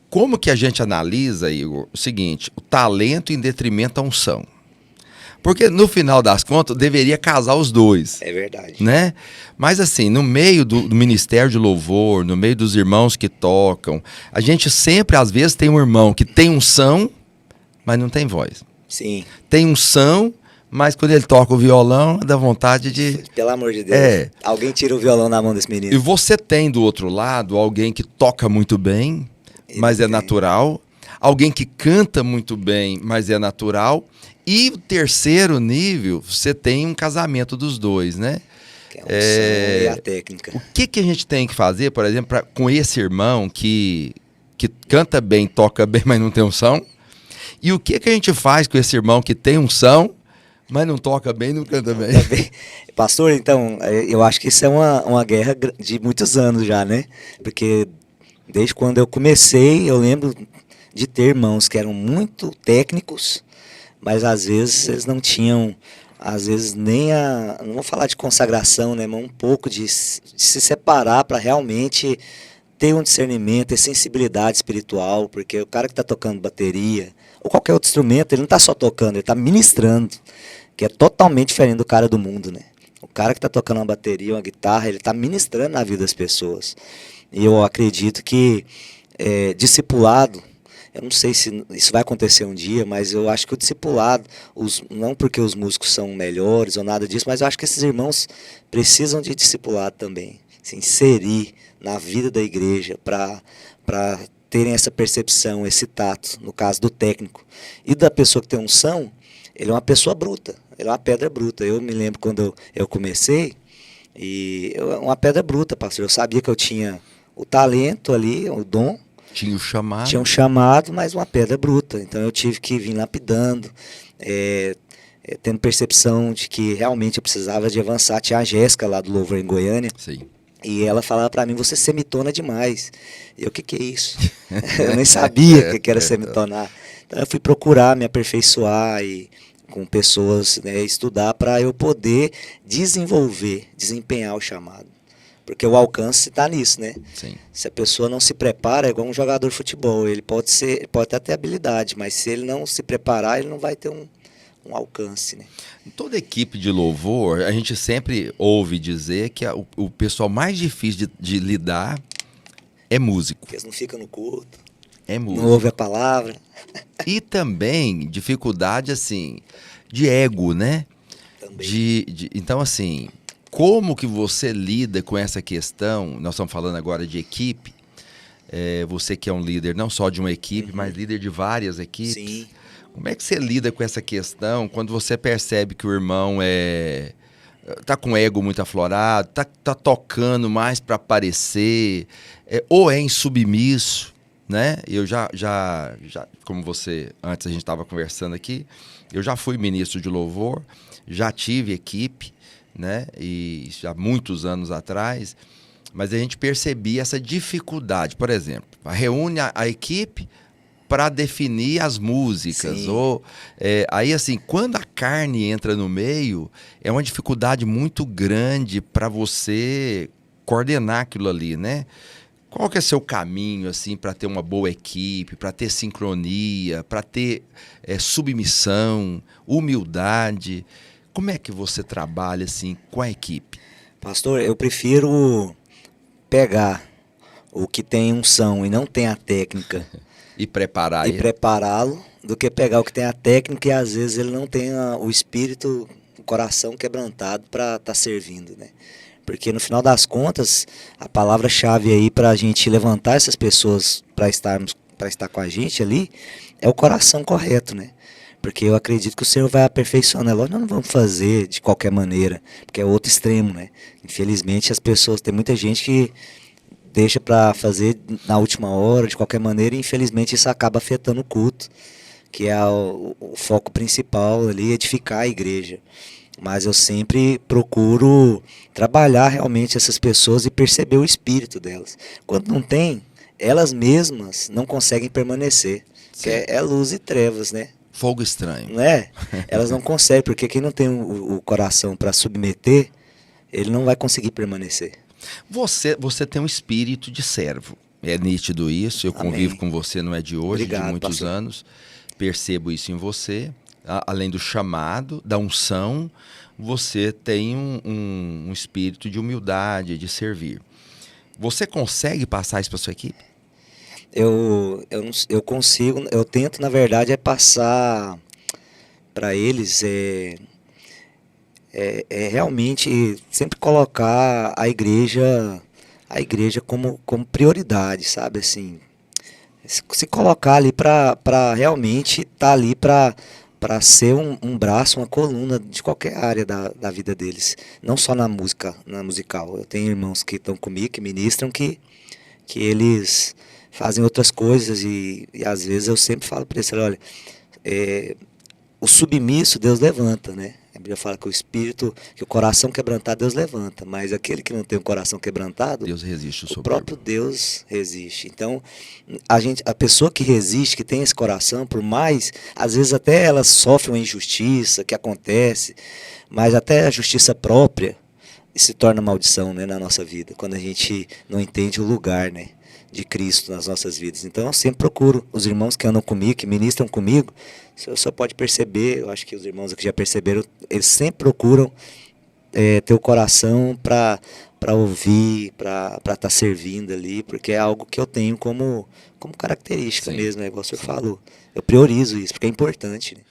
como que a gente analisa, Igor, o seguinte, o talento em detrimento da unção? Porque no final das contas deveria casar os dois. É verdade. Né? Mas assim, no meio do ministério de louvor, no meio dos irmãos que tocam, a gente sempre, às vezes, tem um irmão que tem unção, mas não tem voz. Sim. Tem unção, mas quando ele toca o violão, dá vontade de... Pelo amor de Deus. Alguém tira o violão da mão desse menino. E você tem do outro lado alguém que toca muito bem, mas é natural. Alguém que canta muito bem, mas é natural. E o terceiro nível, você tem um casamento dos dois, né? Que é a unção e a técnica. O que a gente tem que fazer, por exemplo, com esse irmão que canta bem, toca bem, mas não tem unção? E o que a gente faz com esse irmão que tem unção, mas não toca bem, não canta bem? Pastor, então, eu acho que isso é uma guerra de muitos anos já, né? Porque desde quando eu comecei, eu lembro de ter irmãos que eram muito técnicos, mas às vezes eles não tinham, às vezes nem não vou falar de consagração, né, mas um pouco de se separar para realmente ter um discernimento, ter sensibilidade espiritual, porque o cara que está tocando bateria, ou qualquer outro instrumento, ele não está só tocando, ele está ministrando, que é totalmente diferente do cara do mundo, né? O cara que está tocando uma bateria, uma guitarra, ele está ministrando na vida das pessoas. E eu acredito que discipulado, eu não sei se isso vai acontecer um dia, mas eu acho que o discipulado, não porque os músicos são melhores ou nada disso, mas eu acho que esses irmãos precisam de discipulado também, se inserir na vida da igreja para terem essa percepção, esse tato, no caso do técnico. E da pessoa que tem unção, ele é uma pessoa bruta, ele é uma pedra bruta. Eu me lembro quando eu comecei, uma pedra bruta, pastor. Eu sabia que eu tinha o talento ali, o dom, tinha o chamado. Tinha um chamado, mas uma pedra bruta. Então eu tive que vir lapidando, tendo percepção de que realmente eu precisava de avançar. Tinha a Jéssica lá do Louvor em Goiânia. Sim. E ela falava para mim, você semitona demais. E eu, o que é isso? Eu nem sabia que era semitonar. Então eu fui procurar me aperfeiçoar e com pessoas, né, estudar para eu poder desempenhar o chamado. Porque o alcance está nisso, né? Sim. Se a pessoa não se prepara, é igual um jogador de futebol. Ele pode até ter habilidade, mas se ele não se preparar, ele não vai ter um alcance, né? Em toda equipe de louvor, a gente sempre ouve dizer que o pessoal mais difícil de lidar é músico. Porque eles não ficam no culto. É músico. Não ouve a palavra. E também dificuldade, assim, de ego, né? Também. Então, assim... Como que você lida com essa questão? Nós estamos falando agora de equipe. Você que é um líder não só de uma equipe, mas líder de várias equipes. Sim. Como é que você lida com essa questão quando você percebe que o irmão tá com o ego muito aflorado, tá tocando mais para aparecer, ou é insubmisso, né? Eu já, como você, antes a gente estava conversando aqui, eu já fui ministro de louvor, já tive equipe, né? E já muitos anos atrás, mas a gente percebia essa dificuldade. Por exemplo, reúne a equipe para definir as músicas. Aí, assim, quando a carne entra no meio, é uma dificuldade muito grande para você coordenar aquilo ali, né? Qual que é seu caminho, assim, para ter uma boa equipe, para ter sincronia, para ter submissão, humildade? Como é que você trabalha assim com a equipe? Pastor, eu prefiro pegar o que tem unção e não tem a técnica e preparar e prepará-lo, do que pegar o que tem a técnica e às vezes ele não tem o espírito, o coração quebrantado para estar servindo, né? Porque no final das contas, a palavra-chave aí para a gente levantar essas pessoas para estar com a gente ali é o coração correto, né? Porque eu acredito que o Senhor vai aperfeiçoando. Lógico, nós não vamos fazer de qualquer maneira, porque é outro extremo, né? Infelizmente, as pessoas, tem muita gente que deixa para fazer na última hora, de qualquer maneira, e infelizmente isso acaba afetando o culto, que é o foco principal ali, edificar a igreja. Mas eu sempre procuro trabalhar realmente essas pessoas e perceber o espírito delas. Quando não tem, elas mesmas não conseguem permanecer. Que é luz e trevas, né? Fogo estranho. Não é? Elas não conseguem, porque quem não tem o coração para submeter, ele não vai conseguir permanecer. Você tem um espírito de servo. É nítido isso, eu Amém. convivo com você, não é de hoje, Obrigado, de muitos pastor. anos. Percebo isso em você. Além do chamado, da unção, você tem um espírito de humildade, de servir. Você consegue passar isso para sua equipe? Eu consigo, eu tento, na verdade, é passar para eles realmente sempre colocar a igreja como prioridade, sabe? Assim, se colocar ali para realmente estar ali para ser um braço, uma coluna de qualquer área da vida deles, não só na música, na musical. Eu tenho irmãos que estão comigo, que ministram, que eles fazem outras coisas e às vezes eu sempre falo para eles, olha, o submisso Deus levanta, né? A Bíblia fala que o espírito, que o coração quebrantado Deus levanta, mas aquele que não tem o coração quebrantado, Deus resiste o o soberbo. próprio Deus resiste. Então, a pessoa que resiste, que tem esse coração, por mais, às vezes até ela sofre uma injustiça que acontece, mas até a justiça própria se torna maldição, né, na nossa vida, quando a gente não entende o lugar, né, de Cristo nas nossas vidas. Então eu sempre procuro os irmãos que andam comigo, que ministram comigo, você só pode perceber, eu acho que os irmãos aqui já perceberam, eles sempre procuram ter o coração para ouvir, para estar servindo ali, porque é algo que eu tenho como característica. Sim, mesmo, né, igual o senhor falou. Eu priorizo isso, porque é importante, né?